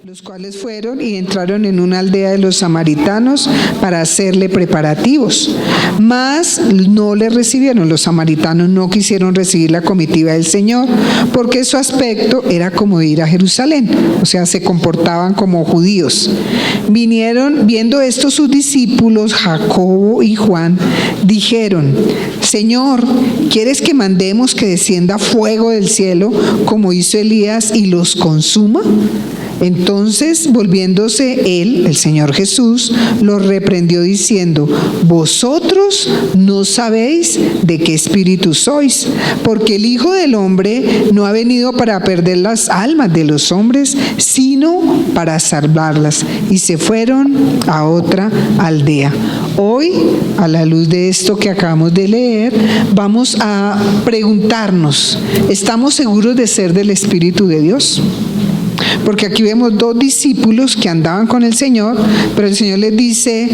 los cuales fueron y entraron en una aldea de los samaritanos para hacerle preparativos. Mas no le recibieron. Los samaritanos no quisieron recibir la comitiva del Señor, porque su aspecto era como ir a Jerusalén, o sea, se comportaban como judíos. Viendo esto sus discípulos, Jacobo y Juan, dijeron: Señor, ¿quieres que mandemos que descienda fuego del cielo, como hizo Elías, y los consuma? Entonces, volviéndose él, el Señor Jesús, los reprendió diciendo: Vosotros no sabéis de qué espíritu sois, porque el Hijo del Hombre no ha venido para perder las almas de los hombres, sino para salvarlas. Y se fueron a otra aldea. Hoy, a la luz de esto que acabamos de leer, vamos a preguntarnos: ¿estamos seguros de ser del Espíritu de Dios? Porque aquí vemos dos discípulos que andaban con el Señor, pero el Señor les dice: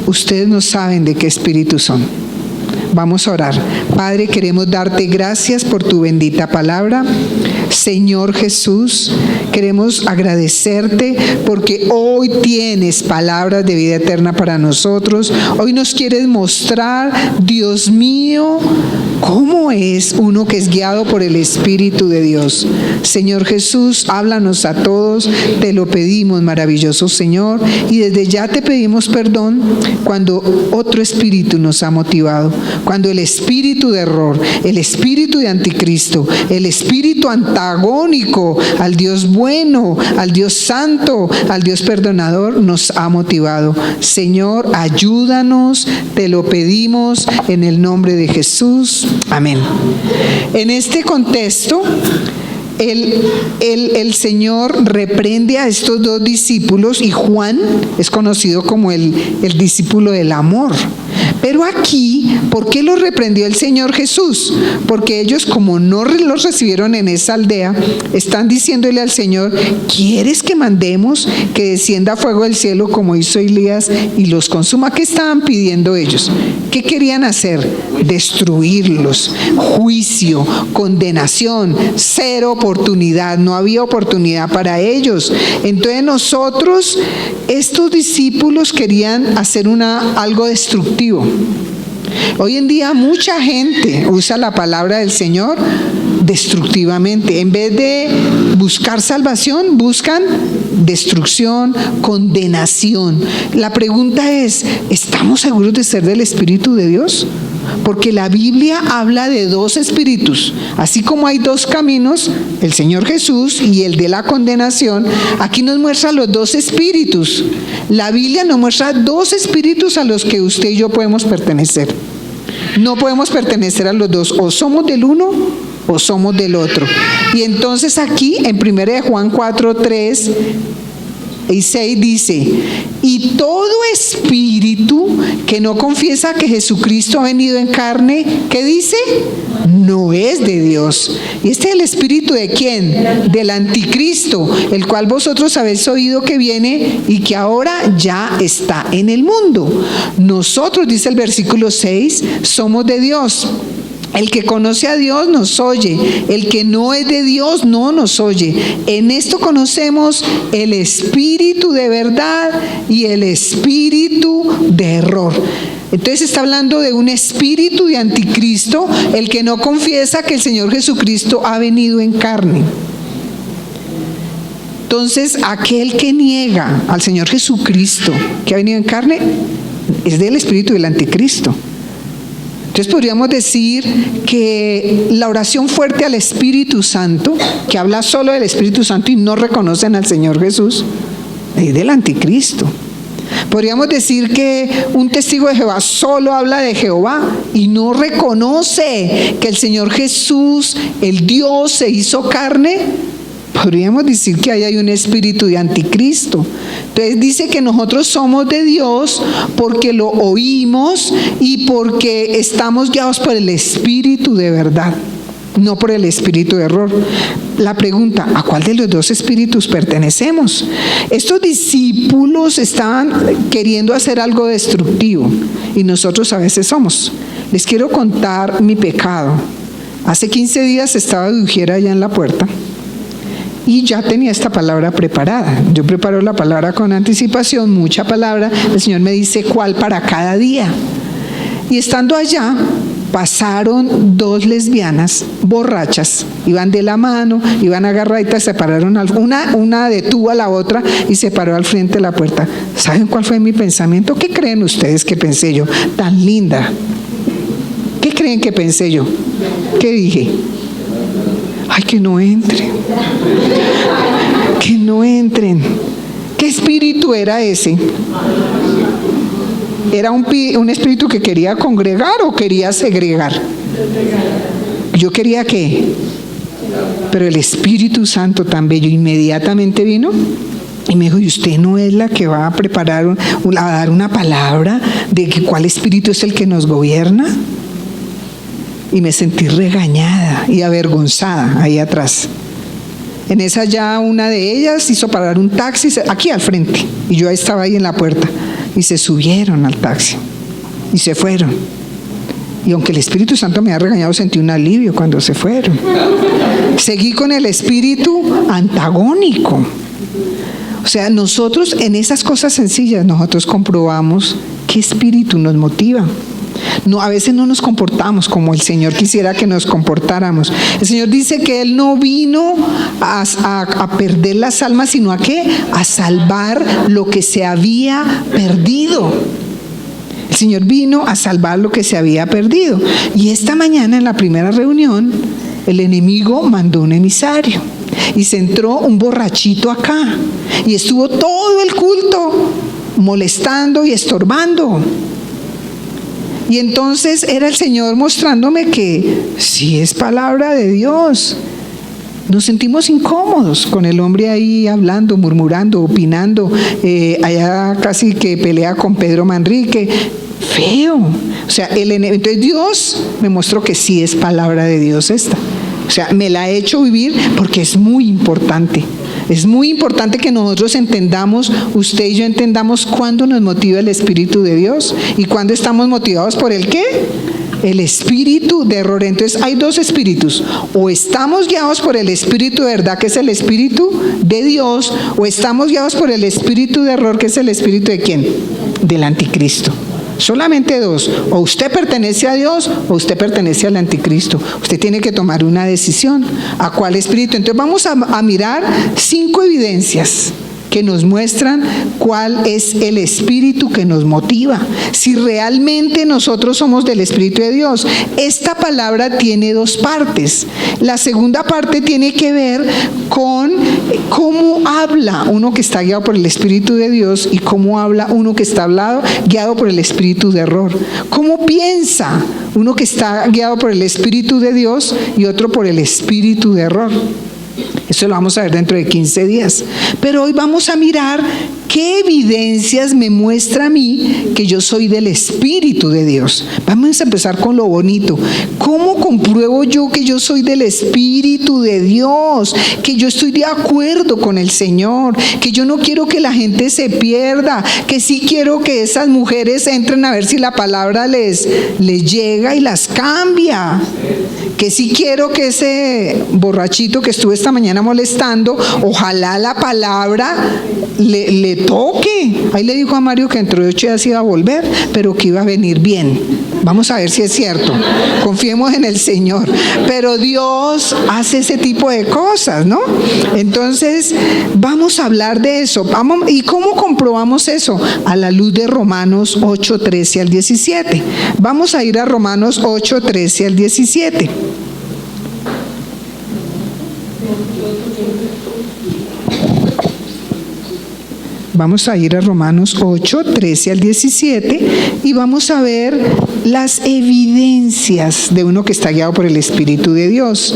ustedes no saben de qué espíritu son. Vamos a orar. Padre, queremos darte gracias por tu bendita palabra. Señor Jesús, queremos agradecerte porque hoy tienes palabras de vida eterna para nosotros. Hoy nos quieres mostrar, Dios mío, cómo es uno que es guiado por el Espíritu de Dios. Señor Jesús, háblanos a todos, te lo pedimos, maravilloso Señor, y desde ya te pedimos perdón cuando otro espíritu nos ha motivado, cuando el espíritu de error, el espíritu de anticristo, el espíritu antagónico al Dios bueno, al Dios santo, al Dios perdonador nos ha motivado. Señor, ayúdanos, te lo pedimos en el nombre de Jesús. Amén. En este contexto, el Señor reprende a estos dos discípulos, y Juan es conocido como el discípulo del amor. Pero aquí, ¿por qué los reprendió el Señor Jesús? Porque ellos, como no los recibieron en esa aldea, están diciéndole al Señor: ¿quieres que mandemos que descienda fuego del cielo como hizo Elías y los consuma? ¿Qué estaban pidiendo ellos? ¿Qué querían hacer? Destruirlos. Juicio, condenación, cero oportunidad, no había oportunidad para ellos. Entonces nosotros, estos discípulos querían hacer algo destructivo. Hoy en día mucha gente usa la palabra del Señor destructivamente. En vez de buscar salvación, buscan destrucción, condenación. La pregunta es: ¿estamos seguros de ser del Espíritu de Dios? Porque la Biblia habla de dos espíritus. Así como hay dos caminos, el Señor Jesús y el de la condenación, aquí nos muestra los dos espíritus. La Biblia nos muestra dos espíritus a los que usted y yo podemos pertenecer. No podemos pertenecer a los dos, o somos del uno o somos del otro. Y entonces aquí en 1 Juan 4:3 y 6 dice: y todo espíritu que no confiesa que Jesucristo ha venido en carne, ¿qué dice? No es de Dios. ¿Y este es el espíritu de quién? Del anticristo, el cual vosotros habéis oído que viene y que ahora ya está en el mundo. Nosotros, dice el versículo 6, somos de Dios. El que conoce a Dios nos oye, el que no es de Dios no nos oye. En esto conocemos el espíritu de verdad y el espíritu de error. Entonces está hablando de un espíritu de anticristo, el que no confiesa que el Señor Jesucristo ha venido en carne. Entonces, aquel que niega al Señor Jesucristo que ha venido en carne es del espíritu del anticristo. Entonces podríamos decir que la oración fuerte al Espíritu Santo, que habla solo del Espíritu Santo y no reconocen al Señor Jesús, es del anticristo. Podríamos decir que un testigo de Jehová solo habla de Jehová y no reconoce que el Señor Jesús, el Dios, se hizo carne. Podríamos decir que ahí hay un espíritu de anticristo. Entonces dice que nosotros somos de Dios porque lo oímos y porque estamos guiados por el espíritu de verdad, no por el espíritu de error. La pregunta: ¿a cuál de los dos espíritus pertenecemos? Estos discípulos estaban queriendo hacer algo destructivo y nosotros a veces somos. Les quiero contar mi pecado. Hace 15 días estaba de ujiera allá en la puerta y ya tenía esta palabra preparada. Yo preparo la palabra con anticipación, mucha palabra. El Señor me dice cuál para cada día. Y estando allá, pasaron 2 lesbianas borrachas, iban de la mano, iban agarraditas, se pararon, una detuvo a la otra y se paró al frente de la puerta. ¿Saben cuál fue mi pensamiento? ¿Qué creen ustedes que pensé yo? Tan linda. ¿Qué creen que pensé yo? ¿Qué dije? Ay, que no entren. Que no entren. ¿Qué espíritu era ese? ¿Era un espíritu que quería congregar o quería segregar? Yo quería que, pero el Espíritu Santo tan bello inmediatamente vino y me dijo: ¿y usted no es la que va a preparar, a dar una palabra de que cuál espíritu es el que nos gobierna? Y me sentí regañada y avergonzada ahí atrás. En esa ya una de ellas hizo parar un taxi aquí al frente y yo estaba ahí en la puerta. Y se subieron al taxi y se fueron. Y aunque el Espíritu Santo me ha regañado, sentí un alivio cuando se fueron. Seguí con el espíritu antagónico. O sea, nosotros en esas cosas sencillas, nosotros comprobamos qué espíritu nos motiva. No, a veces no nos comportamos como el Señor quisiera que nos comportáramos. El Señor dice que Él no vino a perder las almas, sino a ¿qué? A salvar lo que se había perdido. El Señor vino a salvar lo que se había perdido. Y esta mañana en la primera reunión, el enemigo mandó un emisario. Y se entró un borrachito acá. Y estuvo todo el culto molestando y estorbando. Y entonces era el Señor mostrándome que sí es palabra de Dios. Nos sentimos incómodos con el hombre ahí hablando, murmurando, opinando, allá casi que pelea con Pedro Manrique. Feo. O sea, entonces Dios me mostró que sí es palabra de Dios esta. O sea, me la ha hecho vivir porque es muy importante. Es muy importante que nosotros entendamos, usted y yo entendamos cuándo nos motiva el Espíritu de Dios y cuándo estamos motivados por el ¿qué? El espíritu de error. Entonces hay 2 espíritus: o estamos guiados por el espíritu de verdad, que es el Espíritu de Dios, o estamos guiados por el espíritu de error, que es el espíritu de ¿quién? Del anticristo. Solamente 2: o usted pertenece a Dios o usted pertenece al anticristo. Usted tiene que tomar una decisión. ¿A cuál espíritu? Entonces vamos a mirar 5 evidencias que nos muestran cuál es el espíritu que nos motiva, si realmente nosotros somos del Espíritu de Dios. Esta palabra tiene 2 partes. La segunda parte tiene que ver con cómo habla uno que está guiado por el Espíritu de Dios y cómo habla uno que está guiado por el espíritu de error. Cómo piensa uno que está guiado por el Espíritu de Dios y otro por el espíritu de error. Eso lo vamos a ver dentro de 15 días. Pero hoy vamos a mirar qué evidencias me muestra a mí que yo soy del Espíritu de Dios. Vamos a empezar con lo bonito. ¿Cómo compruebo yo que yo soy del Espíritu de Dios? Que yo estoy de acuerdo con el Señor, que yo no quiero que la gente se pierda, que sí quiero que esas mujeres entren a ver si la palabra les llega y las cambia. Que sí quiero que ese borrachito que estuve esta mañana molestando, ojalá la palabra le toque. Ahí le dijo a Mario que dentro de 8 días iba a volver, pero que iba a venir bien. Vamos a ver si es cierto. Confiemos en el Señor. Pero Dios hace ese tipo de cosas, ¿no? Entonces, vamos a hablar de eso. ¿Y cómo comprobamos eso? A la luz de Romanos 8, 13 al 17. Vamos a ir a Romanos 8, 13 al 17. Vamos a ir a Romanos 8, 13 al 17 y vamos a ver las evidencias de uno que está guiado por el Espíritu de Dios.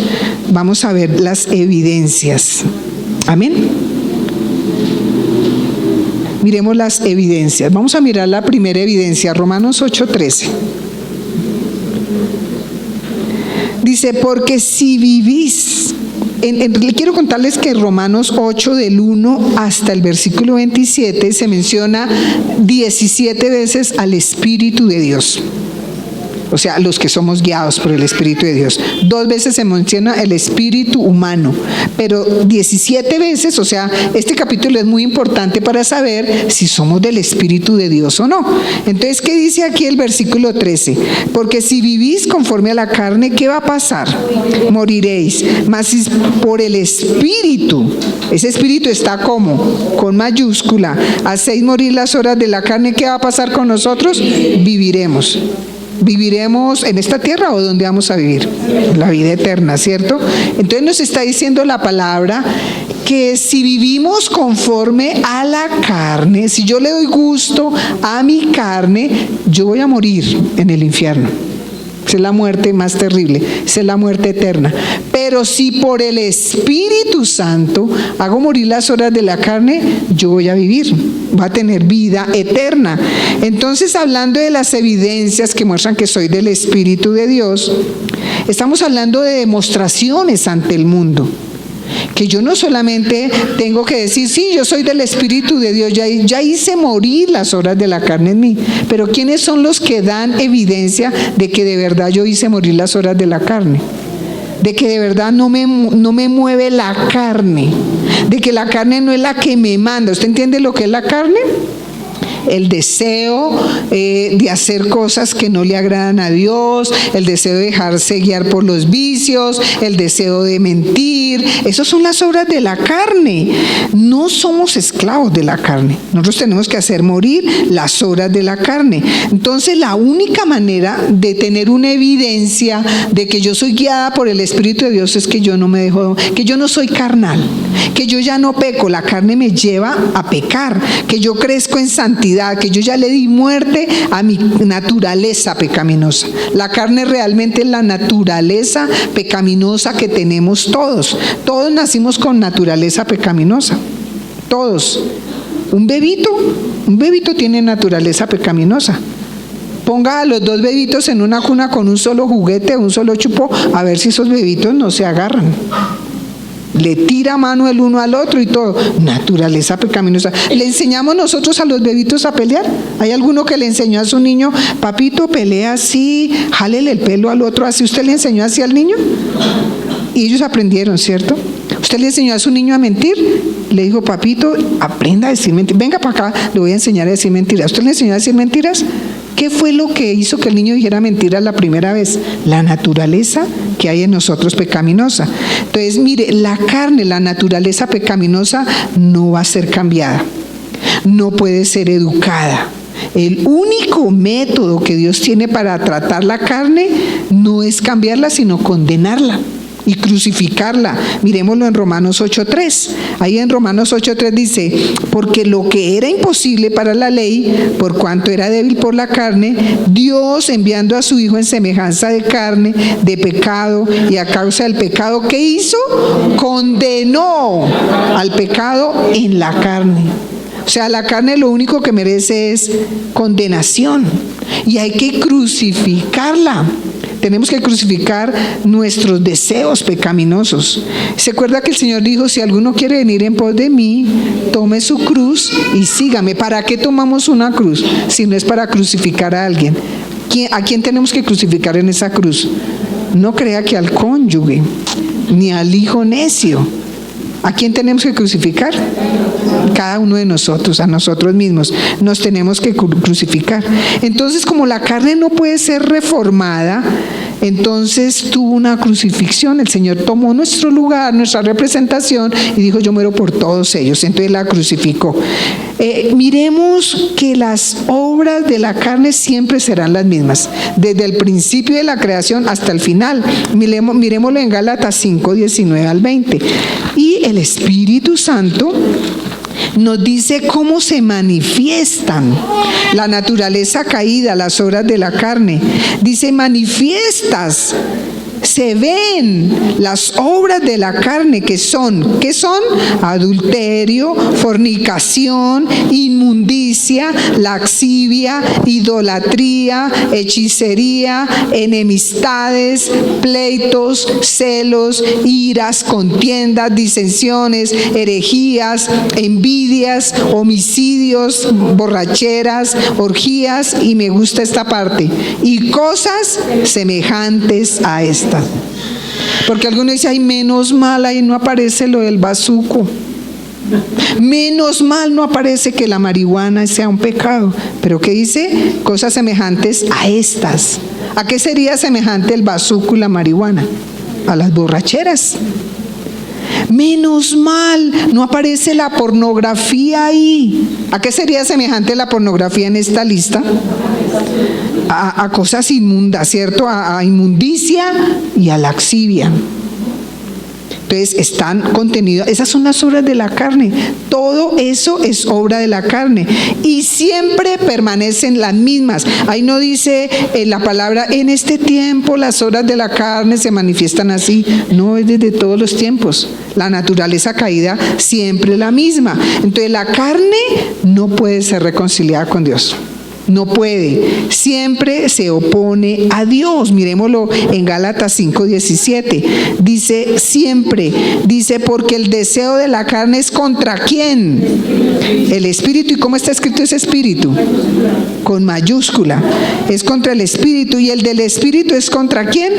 Vamos a ver las evidencias. Amén. Miremos las evidencias. Vamos a mirar la primera evidencia, Romanos 8, 13. Dice, porque si vivís... quiero contarles que Romanos 8 del 1 hasta el versículo 27 se menciona 17 veces al Espíritu de Dios. o sea, los que somos guiados por el Espíritu de Dios. 2 veces se menciona el espíritu humano, pero 17 veces, o sea, este capítulo es muy importante para saber si somos del Espíritu de Dios o no. Entonces, ¿qué dice aquí el versículo 13? Porque si vivís conforme a la carne, ¿qué va a pasar? Moriréis. Mas si por el Espíritu, ese Espíritu está como, con mayúscula, hacéis morir las obras de la carne, ¿qué va a pasar con nosotros? Viviremos. ¿Viviremos en esta tierra o dónde vamos a vivir? La vida eterna, ¿cierto? Entonces nos está diciendo la palabra que si vivimos conforme a la carne, si yo le doy gusto a mi carne, yo voy a morir en el infierno. Esa es la muerte más terrible, esa es la muerte eterna. Pero si por el Espíritu Santo hago morir las obras de la carne, yo voy a vivir, voy a tener vida eterna. Entonces, hablando de las evidencias que muestran que soy del Espíritu de Dios, estamos hablando de demostraciones ante el mundo. Que yo no solamente tengo que decir, sí, yo soy del Espíritu de Dios, ya hice morir las obras de la carne en mí, pero ¿quiénes son los que dan evidencia de que de verdad yo hice morir las obras de la carne? De que de verdad no me mueve la carne, de que la carne no es la que me manda. ¿Usted entiende lo que es la carne? El deseo de hacer cosas que no le agradan a Dios, el deseo de dejarse guiar por los vicios, el deseo de mentir. Esas son las obras de la carne. No somos esclavos de la carne. Nosotros tenemos que hacer morir las obras de la carne. Entonces, la única manera de tener una evidencia de que yo soy guiada por el Espíritu de Dios es que yo no me dejo, que yo no soy carnal, que yo ya no peco. La carne me lleva a pecar, que yo crezco en santidad, que yo ya le di muerte a mi naturaleza pecaminosa. La carne realmente es la naturaleza pecaminosa que tenemos todos. Todos nacimos con naturaleza pecaminosa. Todos. Un bebito tiene naturaleza pecaminosa. Ponga a los 2 bebitos en una cuna con un solo juguete, un solo chupo, a ver si esos bebitos no se agarran. Le tira mano el uno al otro y todo. Naturaleza pecaminosa. ¿Le enseñamos nosotros a los bebitos a pelear? ¿Hay alguno que le enseñó a su niño, papito, pelea así, jálele el pelo al otro así? ¿Usted le enseñó así al niño? Y ellos aprendieron, ¿cierto? ¿Usted le enseñó a su niño a mentir? Le dijo, papito, aprenda a decir mentiras. Venga para acá, le voy a enseñar a decir mentiras. ¿Usted le enseñó a decir mentiras? ¿Qué fue lo que hizo que el niño dijera mentiras la primera vez? La naturaleza que hay en nosotros pecaminosa. Entonces, mire, la carne, la naturaleza pecaminosa no va a ser cambiada, no puede ser educada. El único método que Dios tiene para tratar la carne no es cambiarla, sino condenarla y crucificarla. Miremoslo en Romanos 8:3. Ahí en Romanos 8:3 dice, porque lo que era imposible para la ley, por cuanto era débil por la carne, Dios, enviando a su Hijo en semejanza de carne, de pecado, y a causa del pecado, ¿qué hizo? Condenó al pecado en la carne. O sea, la carne lo único que merece es condenación y hay que crucificarla. Tenemos que crucificar nuestros deseos pecaminosos. ¿Se acuerda que el Señor dijo, si alguno quiere venir en pos de mí, tome su cruz y sígame? ¿Para qué tomamos una cruz? Si no es para crucificar a alguien. ¿A quién tenemos que crucificar en esa cruz? No crea que al cónyuge, ni al hijo necio. ¿A quién tenemos que crucificar? Cada uno de nosotros, a nosotros mismos, nos tenemos que crucificar. Entonces, como la carne no puede ser reformada, entonces tuvo una crucifixión. El Señor tomó nuestro lugar, nuestra representación y dijo, yo muero por todos ellos. Entonces la crucificó. Miremos que las obras de la carne siempre serán las mismas, desde el principio de la creación hasta el final. Miremoslo en Gálatas 5:19 al 20. Y el Espíritu Santo nos dice cómo se manifiestan la naturaleza caída, las obras de la carne. Dice manifiestas se ven las obras de la carne que son, ¿qué son? Adulterio, fornicación, inmundicia, lascivia, idolatría, hechicería, enemistades, pleitos, celos, iras, contiendas, disensiones, herejías, envidias, homicidios, borracheras, orgías, y me gusta esta parte, y cosas semejantes a estas. Porque algunos dicen, ay, menos mal, ahí no aparece lo del bazuco. Menos mal no aparece que la marihuana sea un pecado. Pero ¿qué dice? Cosas semejantes a estas. ¿A qué sería semejante el bazuco y la marihuana? A las borracheras. Menos mal no aparece la pornografía ahí. ¿A qué sería semejante la pornografía en esta lista? A cosas inmundas, ¿cierto? A inmundicia y a laxivia. Entonces están contenidos, esas son las obras de la carne. Todo eso es obra de la carne y siempre permanecen las mismas. Ahí no dice la palabra, en este tiempo las obras de la carne se manifiestan así. No, es desde todos los tiempos. La naturaleza caída siempre es la misma. Entonces la carne no puede ser reconciliada con Dios. No puede, siempre se opone a Dios. Miremoslo en Gálatas 5:17. Dice siempre, dice, porque el deseo de la carne es contra ¿quién? El espíritu. ¿Y cómo está escrito ese espíritu? Con mayúscula. Es contra el espíritu. ¿Y el del espíritu es contra quién?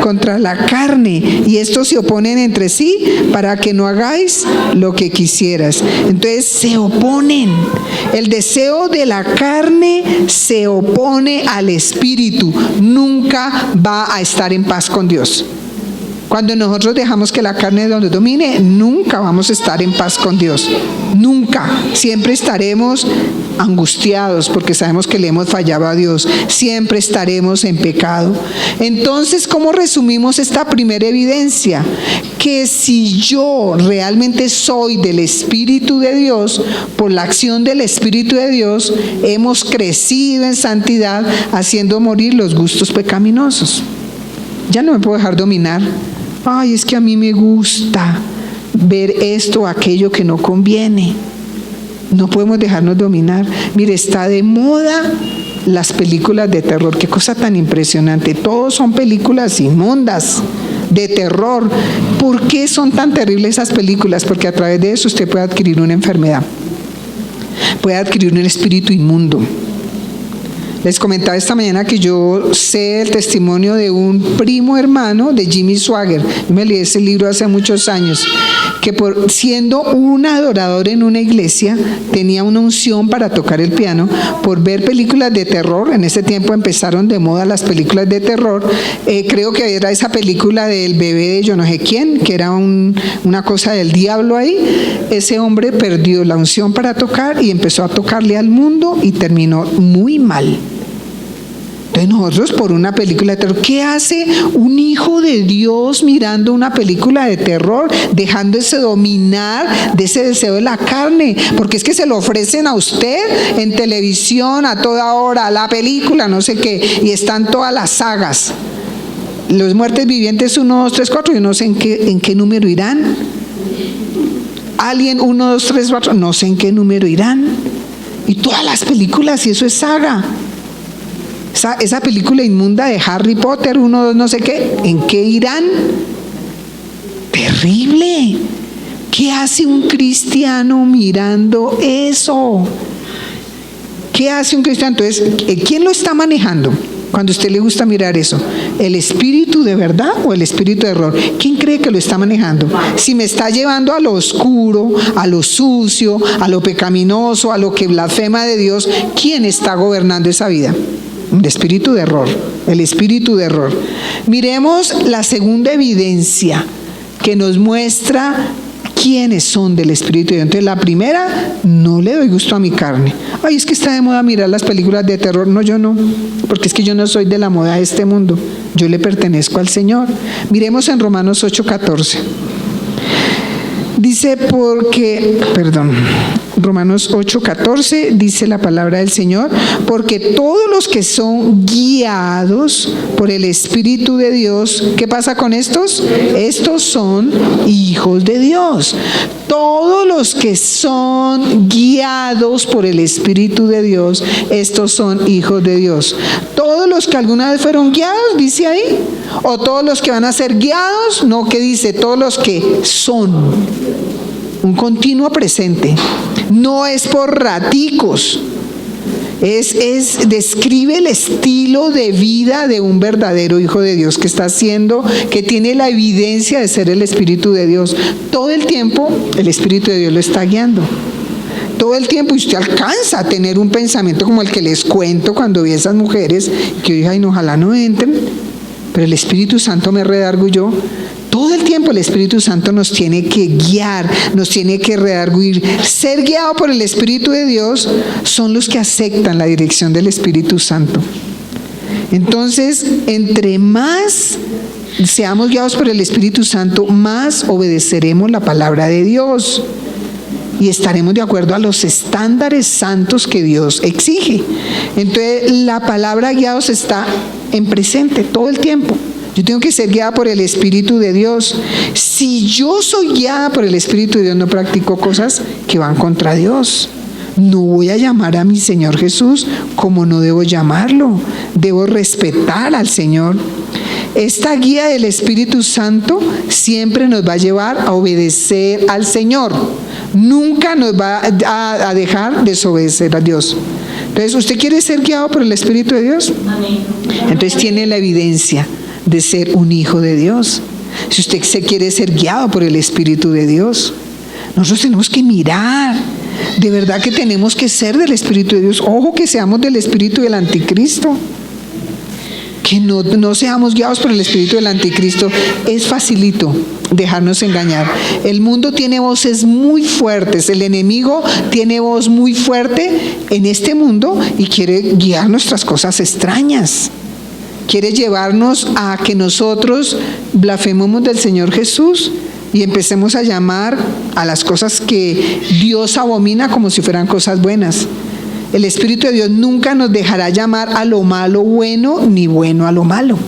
Contra la carne. Y estos se oponen entre sí para que no hagáis lo que quisieras. Entonces se oponen. El deseo de la carne se opone al espíritu, nunca va a estar en paz con Dios. Cuando nosotros dejamos que la carne nos domine, nunca vamos a estar en paz con Dios, nunca. Siempre estaremos angustiados porque sabemos que le hemos fallado a Dios, siempre estaremos en pecado. Entonces, ¿cómo resumimos esta primera evidencia? Que si yo realmente soy del Espíritu de Dios, por la acción del Espíritu de Dios, hemos crecido en santidad, haciendo morir los gustos pecaminosos. Ya no me puedo dejar dominar. Ay, es que a mí me gusta ver esto o aquello que no conviene. No podemos dejarnos dominar. Mire, está de moda las películas de terror. Qué cosa tan impresionante. Todos son películas inmundas de terror. ¿Por qué son tan terribles esas películas? Porque a través de eso usted puede adquirir una enfermedad, puede adquirir un espíritu inmundo. Les comentaba esta mañana que yo sé el testimonio de un primo hermano de Jimmy Swaggart. Yo me leí ese libro hace muchos años, que siendo un adorador en una iglesia, tenía una unción para tocar el piano, por ver películas de terror. En ese tiempo empezaron de moda las películas de terror. Creo que era esa película del bebé de yo no sé quién, que era una cosa del diablo ahí. Ese hombre perdió la unción para tocar y empezó a tocarle al mundo y terminó muy mal. Entonces nosotros por una película de terror, ¿qué hace un hijo de Dios mirando una película de terror, dejándose dominar de ese deseo de la carne? Porque es que se lo ofrecen a usted en televisión a toda hora, la película, no sé qué, y están todas las sagas. Los muertes vivientes 1, 2, 3, 4, yo no sé en qué número irán. Alien 1, 2, 3, 4, no sé en qué número irán. Y todas las películas, y eso es saga. Esa película inmunda de Harry Potter 1, 2, no sé qué, ¿en qué irán? Terrible. ¿Qué hace un cristiano mirando eso? ¿Qué hace un cristiano? Entonces, ¿quién lo está manejando cuando a usted le gusta mirar eso? ¿El espíritu de verdad o el espíritu de error? ¿Quién cree que lo está manejando? Si me está llevando a lo oscuro, a lo sucio, a lo pecaminoso, a lo que blasfema de Dios, ¿quién está gobernando esa vida? El espíritu de error, el espíritu de error. Miremos la segunda evidencia que nos muestra quiénes son del espíritu de Dios. Entonces, la primera, no le doy gusto a mi carne. Ay, es que está de moda mirar las películas de terror. No, yo no, porque es que yo no soy de la moda de este mundo. Yo le pertenezco al Señor. Miremos en Romanos 8:14. Dice Romanos 8:14 dice la palabra del Señor, porque todos los que son guiados por el Espíritu de Dios, ¿qué pasa con estos? Estos son hijos de Dios. Todos los que son guiados por el Espíritu de Dios, estos son hijos de Dios. Todos los que alguna vez fueron guiados, dice ahí, o todos los que van a ser guiados, no, que dice, todos los que son. Un continuo presente. No es por raticos. Describe el estilo de vida de un verdadero hijo de Dios que está haciendo, que tiene la evidencia de ser el Espíritu de Dios. Todo el tiempo el Espíritu de Dios lo está guiando. Todo el tiempo, y usted alcanza a tener un pensamiento como el que les cuento cuando vi a esas mujeres, que yo dije, ay, no, ojalá no entren, pero el Espíritu Santo me redarguyó. Todo el tiempo el Espíritu Santo nos tiene que guiar, nos tiene que redarguir. Ser guiado por el Espíritu de Dios son los que aceptan la dirección del Espíritu Santo. Entonces, entre más seamos guiados por el Espíritu Santo, más obedeceremos la palabra de Dios y estaremos de acuerdo a los estándares santos que Dios exige. Entonces, la palabra guiados está en presente todo el tiempo. Yo tengo que ser guiada por el Espíritu de Dios. Si yo soy guiada por el Espíritu de Dios, no practico cosas que van contra Dios. No voy a llamar a mi Señor Jesús como no debo llamarlo. Debo respetar al Señor. Esta guía del Espíritu Santo siempre nos va a llevar a obedecer al Señor. Nunca nos va a dejar desobedecer a Dios. Entonces, ¿usted quiere ser guiado por el Espíritu de Dios? Entonces tiene la evidencia de ser un hijo de Dios. Si usted se quiere ser guiado por el Espíritu de Dios, nosotros tenemos que mirar, de verdad que tenemos que ser del Espíritu de Dios. Ojo que seamos del Espíritu del Anticristo, que no seamos guiados por el Espíritu del Anticristo. Es facilito dejarnos engañar. El mundo tiene voces muy fuertes, el enemigo tiene voz muy fuerte en este mundo y quiere guiar nuestras cosas extrañas. Quiere llevarnos a que nosotros blasfememos del Señor Jesús y empecemos a llamar a las cosas que Dios abomina como si fueran cosas buenas. El Espíritu de Dios nunca nos dejará llamar a lo malo bueno, ni bueno a lo malo.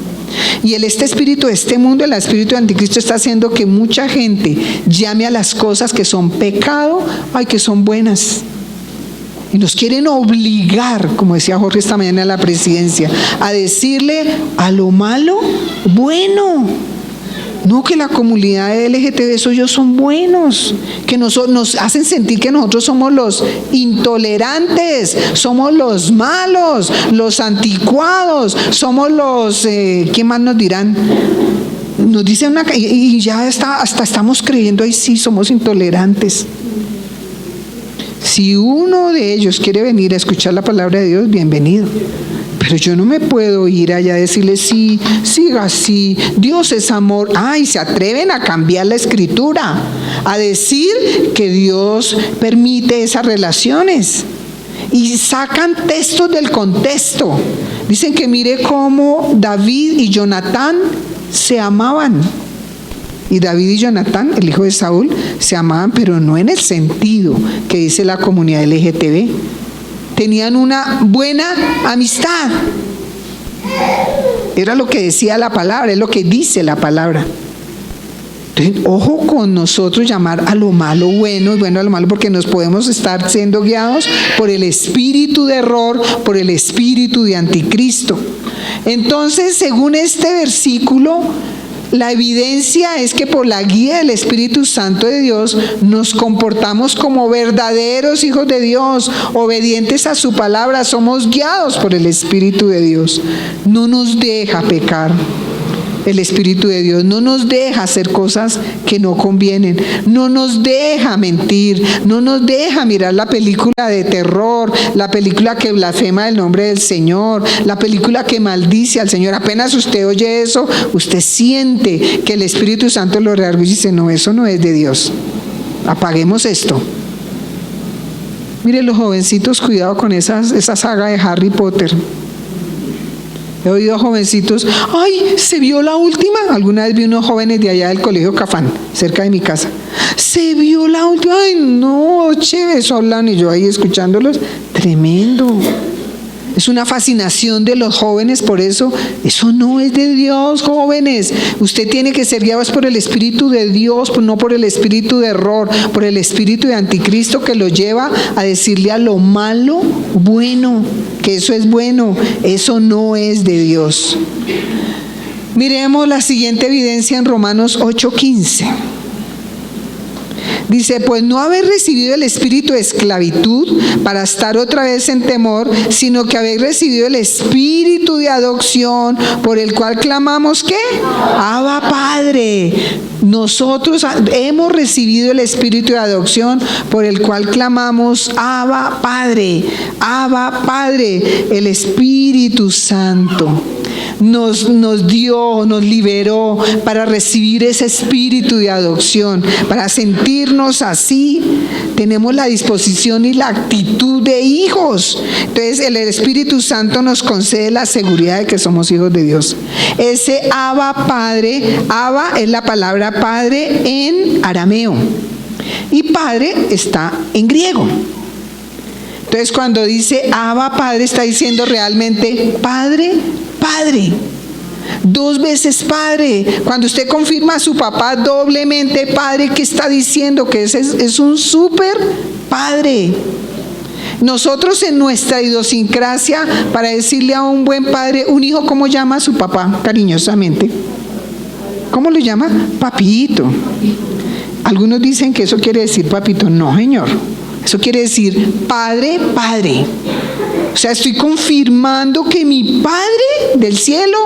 Y este espíritu de este mundo, el espíritu de Anticristo, está haciendo que mucha gente llame a las cosas que son pecado, ay, que son buenas. Y nos quieren obligar, como decía Jorge esta mañana en la presidencia, a decirle a lo malo, bueno. No, que la comunidad LGTB, ellos son buenos, que nos hacen sentir que nosotros somos los intolerantes, somos los malos, los anticuados, somos los, ¿qué más nos dirán? Nos dicen y ya hasta estamos creyendo, ahí sí, somos intolerantes. Si uno de ellos quiere venir a escuchar la palabra de Dios, bienvenido. Pero yo no me puedo ir allá a decirle, sí, siga así, Dios es amor. Ay, se atreven a cambiar la escritura, a decir que Dios permite esas relaciones. Y sacan textos del contexto. Dicen que mire cómo David y Jonatán se amaban. Y David y Jonatán, el hijo de Saúl, se amaban, pero no en el sentido que dice la comunidad LGTB. Tenían una buena amistad. Era lo que decía la palabra, es lo que dice la palabra. Entonces, ojo con nosotros llamar a lo malo bueno y bueno a lo malo, porque nos podemos estar siendo guiados por el espíritu de error, por el espíritu de anticristo. Entonces, según este versículo, la evidencia es que por la guía del Espíritu Santo de Dios nos comportamos como verdaderos hijos de Dios, obedientes a su palabra, somos guiados por el Espíritu de Dios. No nos deja pecar. El Espíritu de Dios no nos deja hacer cosas que no convienen, no nos deja mentir, no nos deja mirar la película de terror, la película que blasfema el nombre del Señor, la película que maldice al Señor. Apenas usted oye eso, usted siente que el Espíritu Santo lo redarguye y dice, no, eso no es de Dios, apaguemos esto. Mire los jovencitos, cuidado con esa saga de Harry Potter. He oído a jovencitos, ay, ¿se vio la última? Alguna vez vi unos jóvenes de allá del colegio Cafán, cerca de mi casa. ¿Se vio la última? Ay, no, chévere, eso hablan y yo ahí escuchándolos. Tremendo. Es una fascinación de los jóvenes por eso. Eso no es de Dios, jóvenes. Usted tiene que ser guiados por el Espíritu de Dios, no por el espíritu de error, por el espíritu de anticristo que lo lleva a decirle a lo malo, bueno, que eso es bueno. Eso no es de Dios. Miremos la siguiente evidencia en Romanos 8:15. Dice, pues no habéis recibido el espíritu de esclavitud para estar otra vez en temor, sino que habéis recibido el espíritu de adopción por el cual clamamos, ¿qué? Abba, Padre. Nosotros hemos recibido el espíritu de adopción por el cual clamamos, Abba, Padre. Abba, Padre, el Espíritu Santo. Nos liberó para recibir ese espíritu de adopción, para sentirnos así. Tenemos la disposición y la actitud de hijos. Entonces el Espíritu Santo nos concede la seguridad de que somos hijos de Dios. Ese Abba, Padre, Abba es la palabra Padre en arameo y Padre está en griego. Entonces cuando dice Abba, Padre, está diciendo realmente Padre, Padre, 2 veces Padre. Cuando usted confirma a su papá doblemente Padre, ¿qué está diciendo? Que es un súper Padre. Nosotros en nuestra idiosincrasia, para decirle a un buen padre, un hijo, ¿cómo llama a su papá cariñosamente? ¿Cómo lo llama? Papito. Algunos dicen que eso quiere decir papito. No, señor. Eso quiere decir Padre, Padre. O sea, estoy confirmando que mi Padre del cielo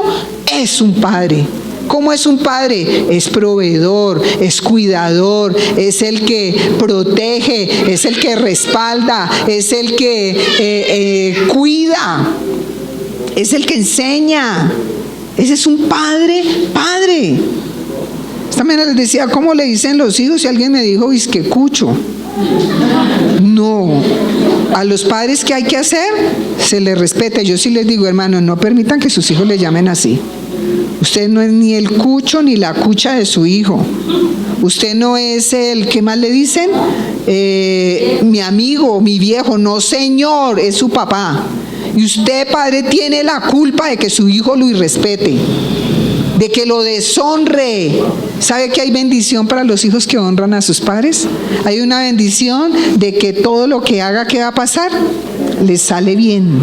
es un Padre. ¿Cómo es un padre? Es proveedor, es cuidador, es el que protege, es el que respalda, es el que cuida, es el que enseña. Ese es un padre, padre. Esta mañana les decía, ¿cómo le dicen los hijos? Si alguien me dijo, es que cucho. No, a los padres, ¿qué hay que hacer? Se les respeta. Yo sí les digo, hermanos, no permitan que sus hijos les llamen así. Usted no es ni el cucho ni la cucha de su hijo. Usted no es el, ¿qué más le dicen? Mi amigo, mi viejo. No, señor, es su papá. Y usted, padre, tiene la culpa de que su hijo lo irrespete, de que lo deshonre. ¿Sabe que hay bendición para los hijos que honran a sus padres? Hay una bendición de que todo lo que haga, ¿qué va a pasar? Les sale bien.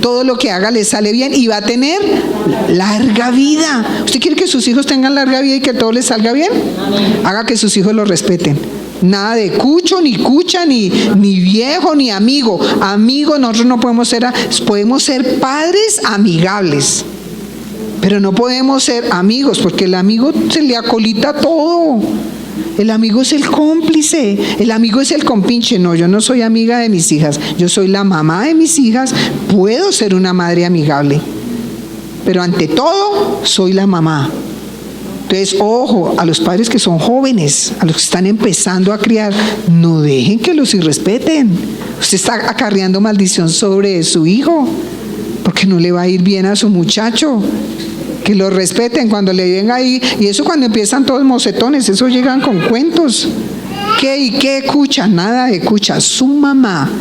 Todo lo que haga le sale bien y va a tener larga vida. ¿Usted quiere que sus hijos tengan larga vida y que todo les salga bien? Haga que sus hijos lo respeten. Nada de cucho, ni cucha, ni viejo, ni amigo. Amigos, nosotros no podemos ser padres amigables. Pero no podemos ser amigos, porque el amigo se le acolita todo. El amigo es el cómplice, el amigo es el compinche. No, yo no soy amiga de mis hijas, yo soy la mamá de mis hijas. Puedo ser una madre amigable, pero ante todo soy la mamá. Entonces, ojo, a los padres que son jóvenes, a los que están empezando a criar, no dejen que los irrespeten. Usted está acarreando maldición sobre su hijo, porque no le va a ir bien a su muchacho. Que lo respeten cuando le venga ahí. Y eso cuando empiezan todos mocetones, eso llegan con cuentos. ¿Qué y qué cucha? Nada de cucha. Su mamá,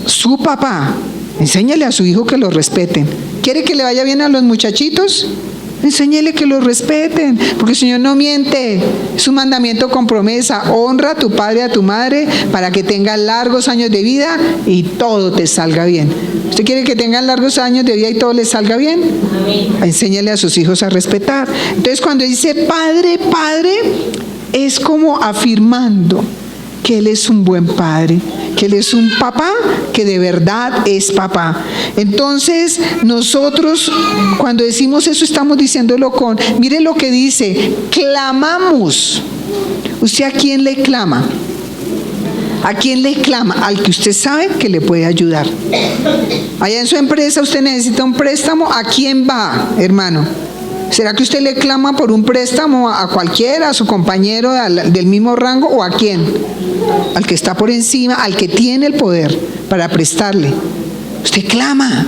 su papá, enséñale a su hijo que lo respeten. ¿Quiere que le vaya bien a los muchachitos? Enséñele que lo respeten, porque el Señor no miente. Es un mandamiento con promesa. Honra a tu padre y a tu madre para que tengas largos años de vida y todo te salga bien. ¿Usted quiere que tengan largos años de vida y todo les salga bien? Amén. Enséñale a sus hijos a respetar. Entonces, cuando dice Padre, Padre, es como afirmando que Él es un buen padre, que Él es un papá, que de verdad es papá. Entonces, nosotros cuando decimos eso estamos diciéndolo con, mire lo que dice, clamamos. ¿Usted a quién le clama? ¿A quién le clama? Al que usted sabe que le puede ayudar. Allá en su empresa usted necesita un préstamo, ¿a quién va, hermano? ¿Será que usted le clama por un préstamo a cualquiera, a su compañero del mismo rango, o a quién? Al que está por encima, al que tiene el poder para prestarle. Usted clama.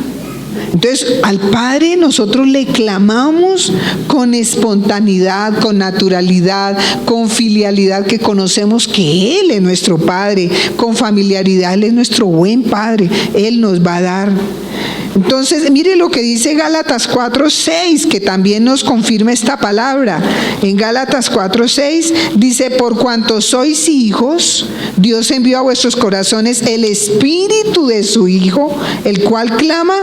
Entonces, al Padre nosotros le clamamos con espontaneidad, con naturalidad, con filialidad, que conocemos que Él es nuestro Padre, con familiaridad, Él es nuestro buen Padre, Él nos va a dar. Entonces, mire lo que dice Gálatas 4:6, que también nos confirma esta palabra. En Gálatas 4:6 dice: por cuanto sois hijos, Dios envió a vuestros corazones el Espíritu de su Hijo, el cual clama,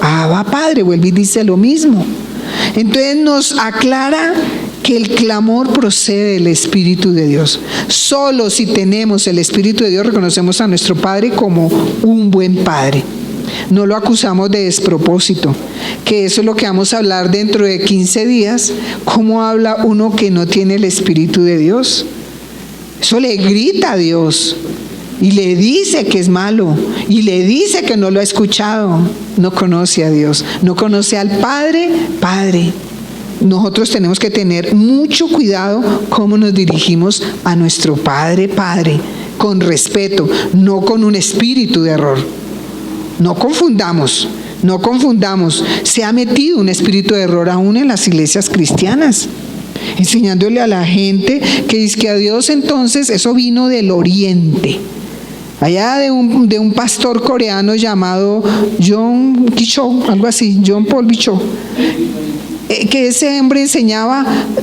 Abba Padre. Vuelve y dice lo mismo. Entonces nos aclara que el clamor procede del Espíritu de Dios. Solo si tenemos el Espíritu de Dios reconocemos a nuestro Padre como un buen Padre. No lo acusamos de despropósito, que eso es lo que vamos a hablar dentro de 15 días. ¿Cómo habla uno que no tiene el Espíritu de Dios? Eso le grita a Dios y le dice que es malo y le dice que no lo ha escuchado. No conoce a Dios, no conoce al Padre. Nosotros tenemos que tener mucho cuidado cómo nos dirigimos a nuestro Padre, con respeto, no con un espíritu de error. No confundamos. Se ha metido un espíritu de error aún en las iglesias cristianas, enseñándole a la gente que dice que a Dios, entonces eso vino del oriente, allá de un pastor coreano llamado John Paul Bicho, que ese hombre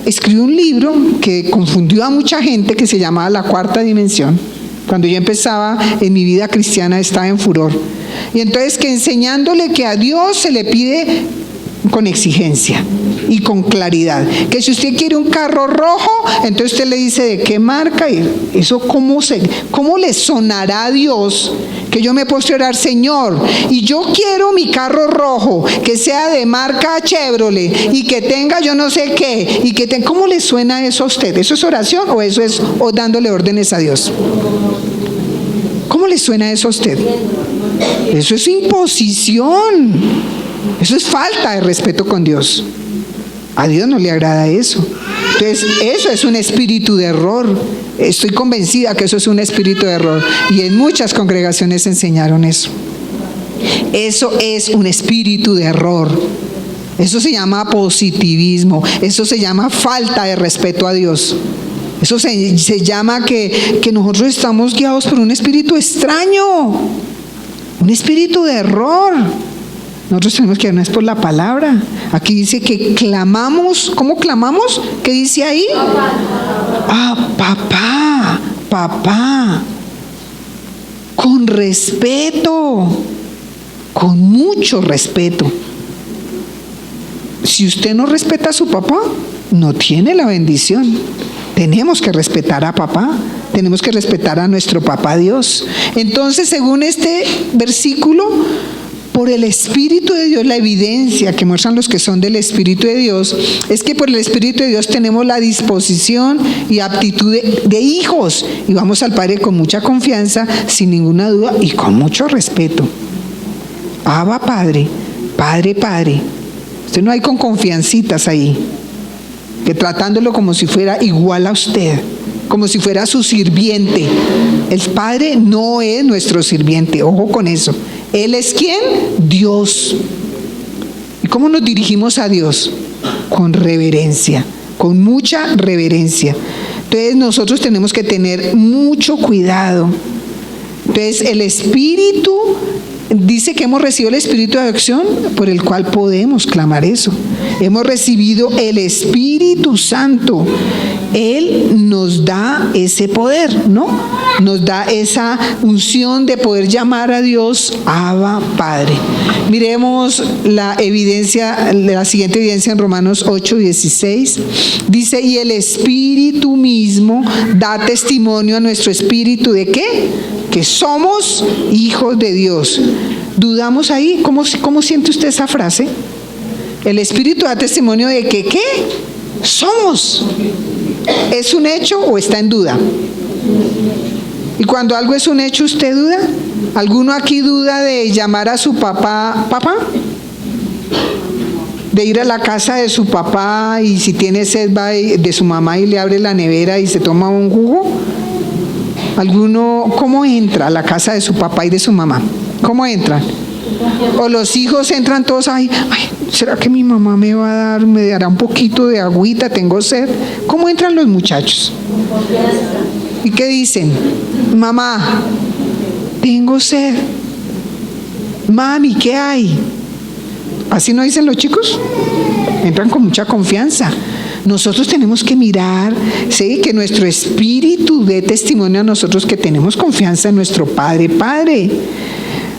escribió un libro que confundió a mucha gente, que se llamaba La Cuarta Dimensión. Cuando yo empezaba en mi vida cristiana estaba en furor. Y entonces que enseñándole que a Dios se le pide con exigencia y con claridad, que si usted quiere un carro rojo, entonces usted le dice de qué marca, y eso cómo le sonará a Dios que yo me postre a orar: Señor, y yo quiero mi carro rojo, que sea de marca Chevrolet y que tenga yo no sé qué, ¿cómo le suena eso a usted? ¿Eso es oración o eso es dándole órdenes a Dios? ¿Cómo le suena eso a usted? Eso es imposición. Eso es falta de respeto con Dios. A Dios no le agrada eso. Entonces, eso es un espíritu de error. Estoy convencida que eso es un espíritu de error. Y en muchas congregaciones enseñaron eso. Eso es un espíritu de error. Eso se llama positivismo. Eso se llama falta de respeto a Dios. Eso se llama que nosotros estamos guiados por un espíritu extraño. Un espíritu de error. Nosotros tenemos que irnos por la palabra. Aquí dice que clamamos. ¿Cómo clamamos? ¿Qué dice ahí? Papá. Con respeto. Con mucho respeto. Si usted no respeta a su papá, no tiene la bendición. Tenemos que respetar a papá. Tenemos que respetar a nuestro papá Dios. Entonces, según este versículo, por el Espíritu de Dios, la evidencia que muestran los que son del Espíritu de Dios es que por el Espíritu de Dios tenemos la disposición y aptitud de hijos, y vamos al Padre con mucha confianza, sin ninguna duda y con mucho respeto. Abba Padre, Padre. Usted no hay con confiancitas ahí, que tratándolo como si fuera igual a usted, como si fuera su sirviente. El Padre no es nuestro sirviente, ojo con eso. Él es ¿quién? Dios. ¿Y cómo nos dirigimos a Dios? Con reverencia, con mucha reverencia. Entonces nosotros tenemos que tener mucho cuidado. Entonces el Espíritu dice que hemos recibido el Espíritu de adopción por el cual podemos clamar eso. Hemos recibido el Espíritu Santo. Él nos da ese poder, ¿no? Nos da esa unción de poder llamar a Dios Abba Padre. Miremos la siguiente evidencia en Romanos 8:16. Dice: y el Espíritu mismo da testimonio a nuestro espíritu ¿de qué? Que somos hijos de Dios. ¿Dudamos ahí? ¿Cómo siente usted esa frase? El Espíritu da testimonio de que ¿qué? Somos. ¿Es un hecho o está en duda? Y cuando algo es un hecho, ¿usted duda? ¿Alguno aquí duda de llamar a su papá? De ir a la casa de su papá y si tiene sed va de su mamá y le abre la nevera y se toma un jugo. ¿Alguno cómo entra a la casa de su papá y de su mamá? ¿Cómo entran? O los hijos entran todos, ay, ¿será que mi mamá me dará un poquito de agüita? Tengo sed. ¿Cómo entran los muchachos? ¿Y qué dicen? Mamá, tengo sed. Mami, ¿qué hay? ¿Así no dicen los chicos? Entran con mucha confianza. Nosotros tenemos que mirar, ¿sí?, que nuestro espíritu dé testimonio a nosotros que tenemos confianza en nuestro Padre.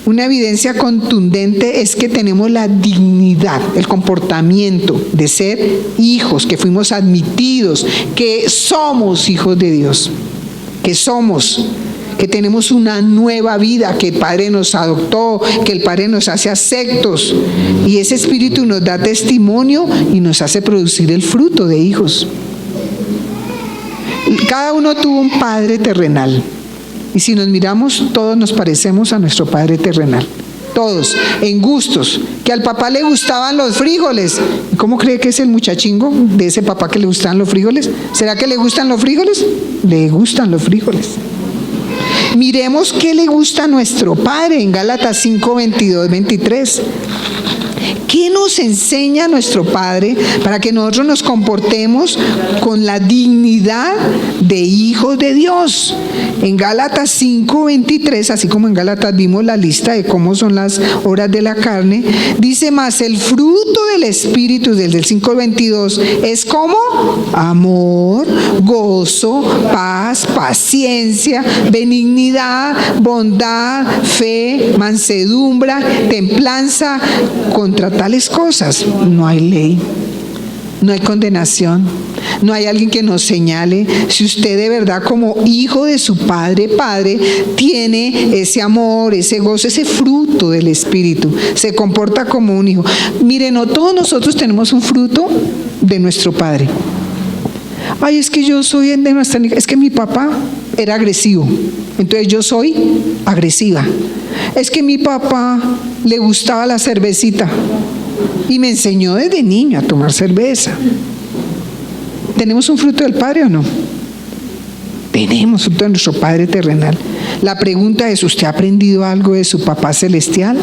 Una evidencia contundente es que tenemos la dignidad, el comportamiento de ser hijos, que fuimos admitidos, que somos hijos de Dios, que tenemos una nueva vida, que el Padre nos adoptó, que el Padre nos hace aceptos, y ese espíritu nos da testimonio y nos hace producir el fruto de hijos. Cada uno tuvo un padre terrenal, y si nos miramos, todos nos parecemos a nuestro Padre terrenal, todos, en gustos. Que al papá le gustaban los frijoles. ¿Cómo cree que es el muchachingo de ese papá que le gustaban los frijoles? ¿Será que le gustan los frijoles? Le gustan los frijoles. Miremos qué le gusta a nuestro Padre en Gálatas 5, 22, 23. ¿Qué nos enseña nuestro Padre para que nosotros nos comportemos con la dignidad de hijos de Dios? En Gálatas 5, 23, así como en Gálatas vimos la lista de cómo son las obras de la carne, dice: más el fruto del Espíritu, desde el 5, 22, es como amor, gozo, paz, paciencia, benignidad, bondad, fe, mansedumbre, templanza. Contra tales cosas no hay ley, no hay condenación, no hay alguien que nos señale. Si usted de verdad, como hijo de su Padre, tiene ese amor, ese gozo, ese fruto del Espíritu, se comporta como un hijo. Miren, no todos nosotros tenemos un fruto de nuestro Padre. Ay, es que yo soy de nuestra, es que mi papá era agresivo, entonces yo soy agresiva. Es que mi papá le gustaba la cervecita y me enseñó desde niño a tomar cerveza. ¿Tenemos un fruto del Padre o no? Tenemos fruto de nuestro Padre terrenal. La pregunta es: ¿usted ha aprendido algo de su papá celestial?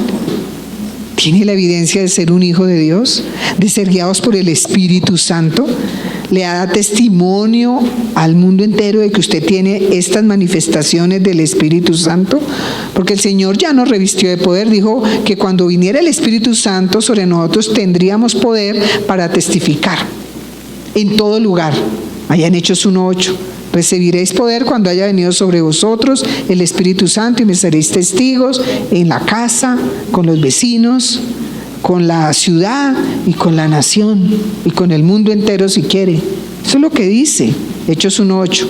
¿Tiene la evidencia de ser un hijo de Dios? ¿De ser guiados por el Espíritu Santo? ¿Le da testimonio al mundo entero de que usted tiene estas manifestaciones del Espíritu Santo? Porque el Señor ya nos revistió de poder. Dijo que cuando viniera el Espíritu Santo sobre nosotros tendríamos poder para testificar en todo lugar. Allá en Hechos 1:8. Recibiréis poder cuando haya venido sobre vosotros el Espíritu Santo y me seréis testigos en la casa, con los vecinos, con la ciudad y con la nación y con el mundo entero si quiere. Eso es lo que dice Hechos 1:8.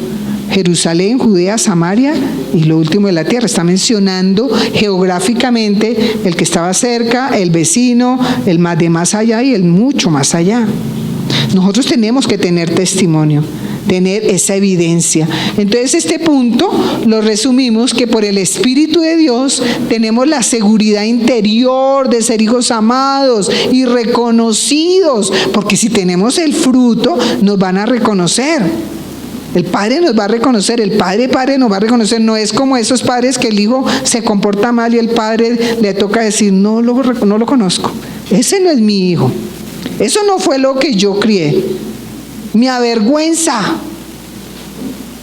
Jerusalén, Judea, Samaria y lo último de la tierra. Está mencionando geográficamente el que estaba cerca, el vecino, el más de más allá y el mucho más allá. Nosotros tenemos que tener testimonio, tener esa evidencia. Entonces este punto lo resumimos que por el Espíritu de Dios tenemos la seguridad interior de ser hijos amados y reconocidos, porque si tenemos el fruto nos van a reconocer. El Padre nos va a reconocer, el Padre nos va a reconocer. No es como esos padres que el hijo se comporta mal y el padre le toca decir: no lo conozco, ese no es mi hijo, eso no fue lo que yo crié, me avergüenza.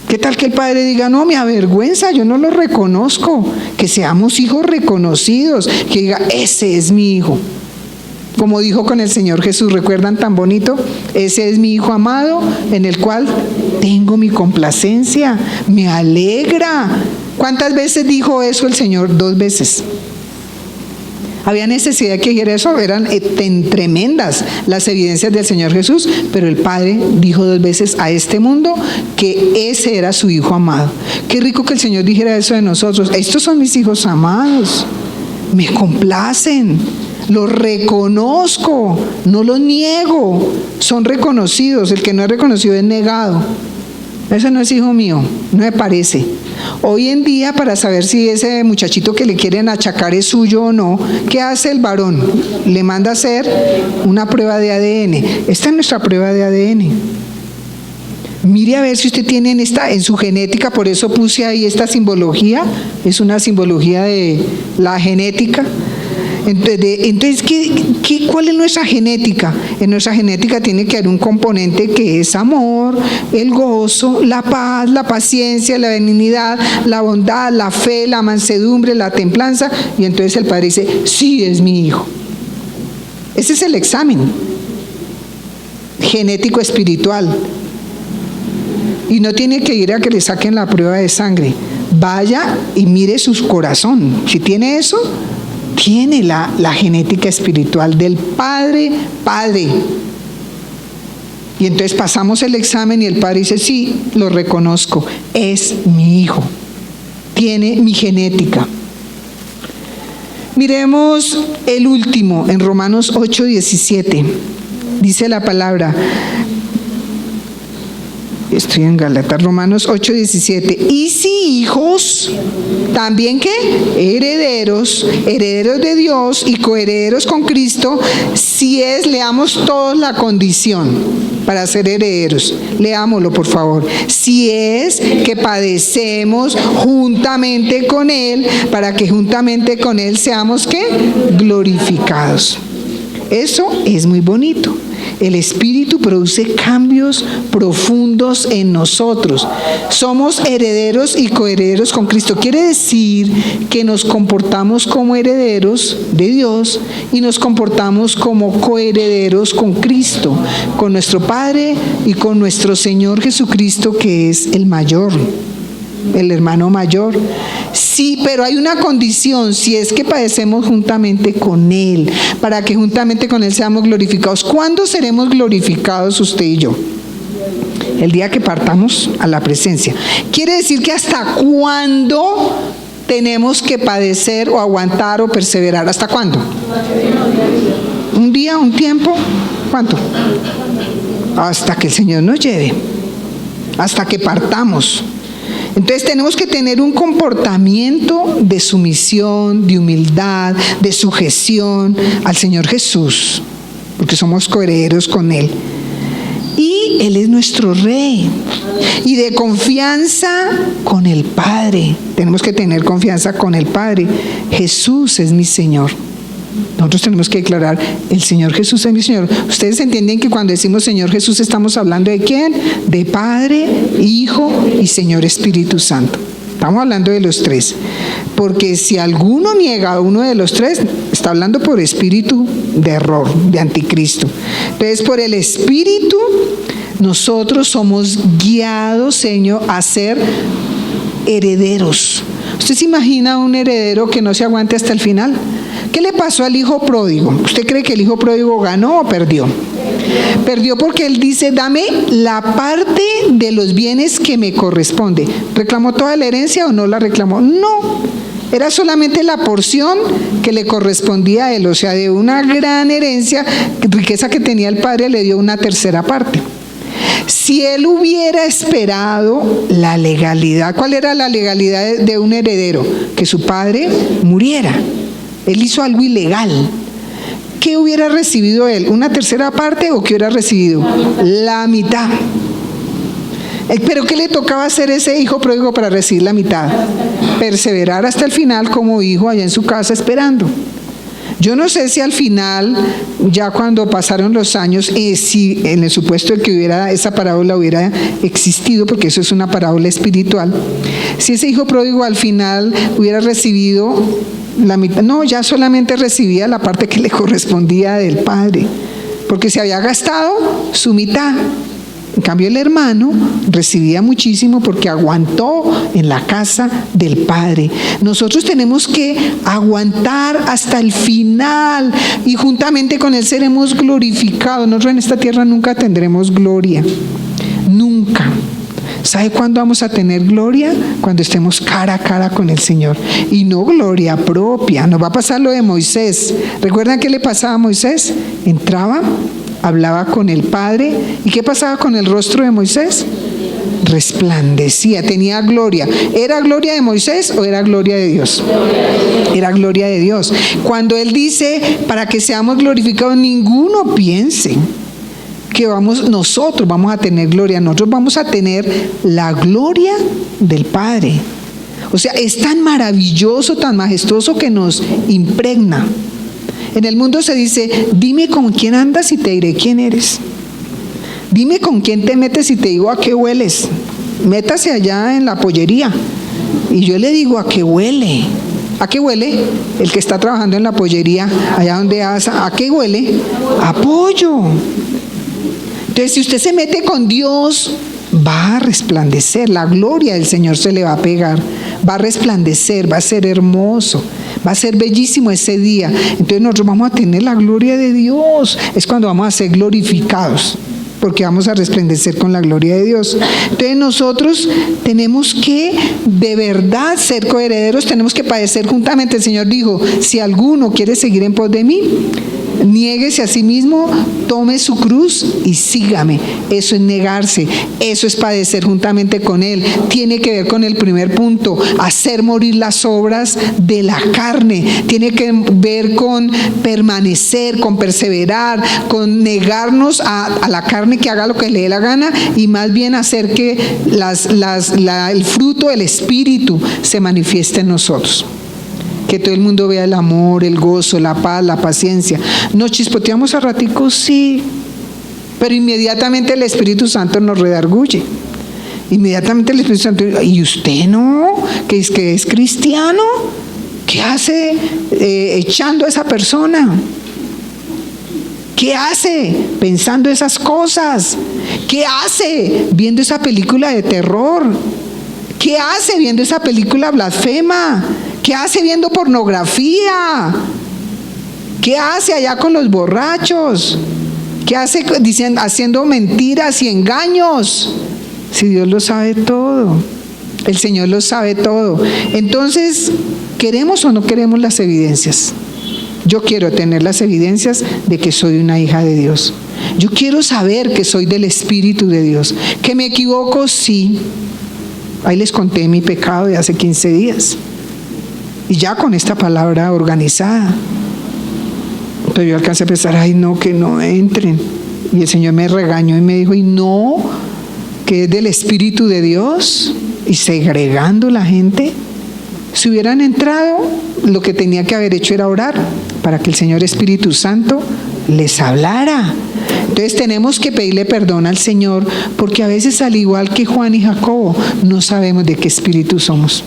¿Qué tal que el padre diga: no, me avergüenza, yo no lo reconozco? Que seamos hijos reconocidos, que diga: ese es mi hijo. Como dijo con el Señor Jesús, ¿recuerdan tan bonito? Ese es mi hijo amado, en el cual tengo mi complacencia, me alegra. ¿Cuántas veces dijo eso el Señor? 2 veces. Había necesidad de que dijera eso, eran tremendas las evidencias del Señor Jesús, pero el Padre dijo 2 veces a este mundo que ese era su hijo amado. Qué rico que el Señor dijera eso de nosotros: estos son mis hijos amados, me complacen, los reconozco, no los niego, son reconocidos. El que no es reconocido es negado. Ese no es hijo mío, no me parece. Hoy en día, para saber si ese muchachito que le quieren achacar es suyo o no, ¿qué hace el varón? Le manda a hacer una prueba de ADN. Esta es nuestra prueba de ADN. Mire a ver si usted tiene en su genética. Por eso puse ahí esta simbología. Es una simbología de la genética. Entonces, ¿cuál es nuestra genética? En nuestra genética tiene que haber un componente que es amor, el gozo, la paz, la paciencia, la benignidad, la bondad, la fe, la mansedumbre, la templanza. Y entonces el Padre dice, sí, es mi hijo. Ese es el examen genético espiritual. Y no tiene que ir a que le saquen la prueba de sangre. Vaya y mire su corazón. Si tiene eso, tiene la genética espiritual del Padre. Y entonces pasamos el examen y el Padre dice, sí, lo reconozco, es mi hijo, tiene mi genética. Miremos el último, en Romanos 8:17, dice la palabra, estoy en Gálatas, Romanos 8:17. Y si hijos, también ¿qué? Herederos de Dios y coherederos con Cristo, si es, leamos todos la condición para ser herederos. Leámoslo, por favor. Si es que padecemos juntamente con Él, para que juntamente con Él seamos ¿qué? Glorificados. Eso es muy bonito. El Espíritu produce cambios profundos en nosotros. Somos herederos y coherederos con Cristo. Quiere decir que nos comportamos como herederos de Dios y nos comportamos como coherederos con Cristo, con nuestro Padre y con nuestro Señor Jesucristo, que es el mayor, el hermano mayor. Sí, pero hay una condición, si es que padecemos juntamente con Él, para que juntamente con Él seamos glorificados. ¿Cuándo seremos glorificados usted y yo? El día que partamos a la presencia. Quiere decir que hasta cuándo tenemos que padecer o aguantar o perseverar. ¿Hasta cuándo? ¿Un día, un tiempo? ¿Cuánto? Hasta que el Señor nos lleve, hasta que partamos. Entonces tenemos que tener un comportamiento de sumisión, de humildad, de sujeción al Señor Jesús, porque somos coherederos con Él. Y Él es nuestro Rey. Y de confianza con el Padre. Tenemos que tener confianza con el Padre. Jesús es mi Señor. Nosotros tenemos que declarar, el Señor Jesús es mi Señor. Ustedes entienden que cuando decimos Señor Jesús estamos hablando de ¿quién? De Padre, Hijo y Señor Espíritu Santo. Estamos hablando de los tres. Porque si alguno niega a uno de los tres, está hablando por espíritu de error, de anticristo. Entonces, por el Espíritu, nosotros somos guiados, Señor, a ser herederos. ¿Usted se imagina un heredero que no se aguante hasta el final? ¿Qué le pasó al hijo pródigo? ¿Usted cree que el hijo pródigo ganó o perdió? Perdió porque él dice, dame la parte de los bienes que me corresponde. ¿Reclamó toda la herencia o no la reclamó? No, era solamente la porción que le correspondía a él. O sea, de una gran herencia, riqueza que tenía el padre, le dio una tercera parte. Si él hubiera esperado la legalidad, ¿cuál era la legalidad de un heredero? Que su padre muriera. Él hizo algo ilegal. ¿Qué hubiera recibido él? ¿Una tercera parte o qué hubiera recibido? La mitad. ¿Pero qué le tocaba hacer ese hijo pródigo para recibir la mitad? Perseverar hasta el final como hijo allá en su casa esperando. Yo no sé si al final, ya cuando pasaron los años, si en el supuesto de que esa parábola hubiera existido, porque eso es una parábola espiritual, si ese hijo pródigo al final hubiera recibido la mitad, no, ya solamente recibía la parte que le correspondía del padre, porque se había gastado su mitad. En cambio el hermano recibía muchísimo porque aguantó en la casa del Padre. Nosotros tenemos que aguantar hasta el final y juntamente con Él seremos glorificados. Nosotros en esta tierra nunca tendremos gloria, nunca. ¿Sabe cuándo vamos a tener gloria? Cuando estemos cara a cara con el Señor. Y no gloria propia. Nos va a pasar lo de Moisés. ¿Recuerdan qué le pasaba a Moisés? Entraba, hablaba con el Padre. ¿Y qué pasaba con el rostro de Moisés? Resplandecía, tenía gloria. ¿Era gloria de Moisés o era gloria de Dios? Era gloria de Dios. Cuando Él dice, para que seamos glorificados, ninguno piense que nosotros vamos a tener gloria. Nosotros vamos a tener la gloria del Padre. O sea, es tan maravilloso, tan majestuoso que nos impregna. En el mundo se dice, dime con quién andas y te diré quién eres. Dime con quién te metes y te digo a qué hueles. Métase allá en la pollería y yo le digo a qué huele. ¿A qué huele? El que está trabajando en la pollería, allá donde asa, ¿a qué huele? A pollo. Entonces, si usted se mete con Dios, va a resplandecer, la gloria del Señor se le va a pegar, va a resplandecer, va a ser hermoso, va a ser bellísimo ese día. Entonces nosotros vamos a tener la gloria de Dios, es cuando vamos a ser glorificados, porque vamos a resplandecer con la gloria de Dios. Entonces nosotros tenemos que de verdad ser coherederos, tenemos que padecer juntamente. El Señor dijo, si alguno quiere seguir en pos de mí, niéguese a sí mismo, tome su cruz y sígame. Eso es negarse, eso es padecer juntamente con Él. Tiene que ver con el primer punto, hacer morir las obras de la carne. Tiene que ver con permanecer, con perseverar, con negarnos a la carne que haga lo que le dé la gana y más bien hacer que el fruto del Espíritu se manifieste en nosotros. Que todo el mundo vea el amor, el gozo, la paz, la paciencia. ¿Nos chispoteamos a raticos? Sí, pero inmediatamente el Espíritu Santo nos redarguye. Inmediatamente el Espíritu Santo, ¿y usted no? ¿Que es cristiano? ¿Qué hace echando a esa persona? ¿Qué hace pensando esas cosas? ¿Qué hace viendo esa película de terror? ¿Qué hace viendo esa película blasfema? ¿Qué hace viendo pornografía? ¿Qué hace allá con los borrachos? ¿Qué hace haciendo mentiras y engaños? Si Dios lo sabe todo, el Señor lo sabe todo. Entonces, ¿queremos o no queremos las evidencias? Yo quiero tener las evidencias de que soy una hija de Dios. Yo quiero saber que soy del Espíritu de Dios. ¿Que me equivoco? Sí. Ahí les conté mi pecado de hace 15 días. Y ya con esta palabra organizada. Pero yo alcancé a pensar, ay no, que no entren. Y el Señor me regañó y me dijo, y no, que es del Espíritu de Dios. Y segregando la gente. Si hubieran entrado, lo que tenía que haber hecho era orar para que el Señor Espíritu Santo les hablara. Entonces tenemos que pedirle perdón al Señor, porque a veces, al igual que Juan y Jacobo, no sabemos de qué espíritu somos.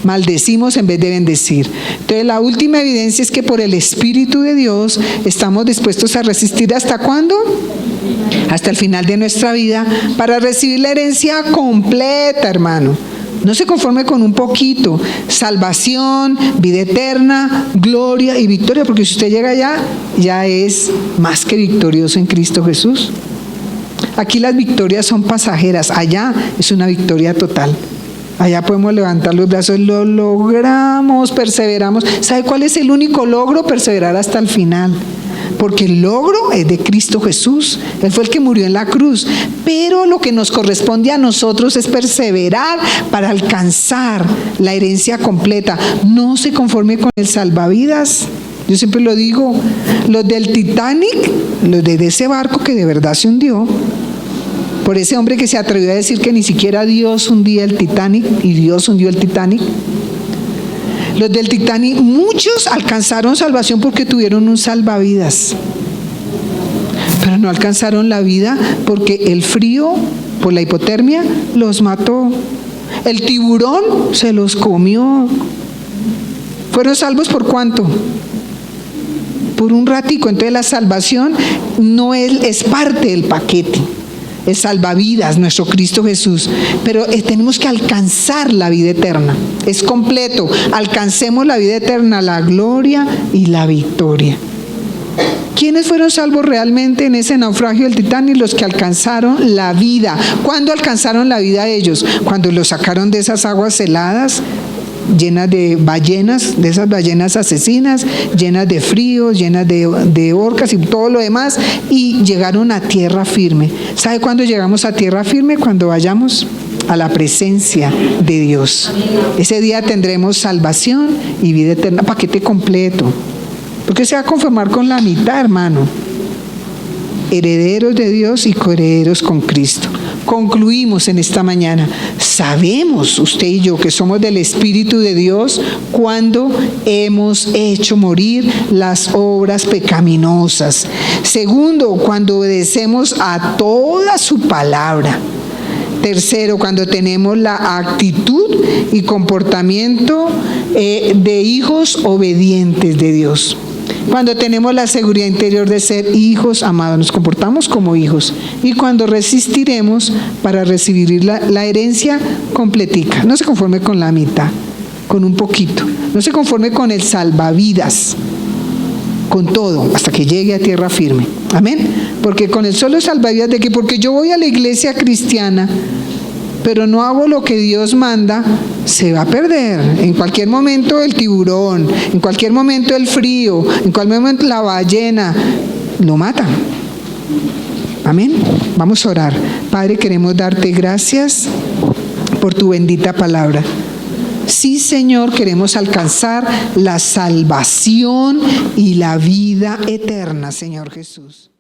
Maldecimos en vez de bendecir. Entonces la última evidencia es que por el Espíritu de Dios estamos dispuestos a resistir. ¿Hasta cuándo? Hasta el final de nuestra vida, para recibir la herencia completa, hermano. No se conforme con un poquito. Salvación, vida eterna, gloria y victoria, porque si usted llega allá, ya es más que victorioso en Cristo Jesús. Aquí las victorias son pasajeras, allá es una victoria total. Allá podemos levantar los brazos, lo logramos, perseveramos. ¿Sabe cuál es el único logro? Perseverar hasta el final. Porque el logro es de Cristo Jesús. Él fue el que murió en la cruz. Pero lo que nos corresponde a nosotros es perseverar para alcanzar la herencia completa. No se conforme con el salvavidas. Yo siempre lo digo, los del Titanic, los de ese barco que de verdad se hundió, por ese hombre que se atrevió a decir que ni siquiera Dios hundía el Titanic, y Dios hundió el Titanic. Los del Titanic, muchos alcanzaron salvación porque tuvieron un salvavidas, pero no alcanzaron la vida porque el frío, por la hipotermia, los mató. El tiburón se los comió. ¿Fueron salvos por cuánto? Por un ratico. Entonces la salvación no es parte del paquete. Es salvavidas, nuestro Cristo Jesús, pero tenemos que alcanzar la vida eterna, es completo. Alcancemos la vida eterna, la gloria y la victoria. ¿Quiénes fueron salvos realmente en ese naufragio del Titanic? Los que alcanzaron la vida. ¿Cuándo alcanzaron la vida ellos? Cuando los sacaron de esas aguas heladas, llenas de ballenas, de esas ballenas asesinas, llenas de frío, llenas de orcas y todo lo demás, y llegaron a tierra firme. ¿Sabe cuándo llegamos a tierra firme? Cuando vayamos a la presencia de Dios. Ese día tendremos salvación y vida eterna, paquete completo. ¿Por qué se va a conformar con la mitad, hermano? herederos de Dios y coherederos con Cristo. Concluimos en esta mañana. Sabemos usted y yo que somos del Espíritu de Dios cuando hemos hecho morir las obras pecaminosas. Segundo, cuando obedecemos a toda su palabra. Tercero, cuando tenemos la actitud y comportamiento de hijos obedientes de Dios. Cuando tenemos la seguridad interior de ser hijos amados, nos comportamos como hijos. Y cuando resistiremos para recibir la herencia completica. No se conforme con la mitad, con un poquito. No se conforme con el salvavidas, con todo, hasta que llegue a tierra firme. Amén. Porque con el solo salvavidas de que porque yo voy a la iglesia cristiana, pero no hago lo que Dios manda, se va a perder. En cualquier momento el tiburón, en cualquier momento el frío, en cualquier momento la ballena, lo matan. Amén. Vamos a orar. Padre, queremos darte gracias por tu bendita palabra. Sí, Señor, queremos alcanzar la salvación y la vida eterna, Señor Jesús.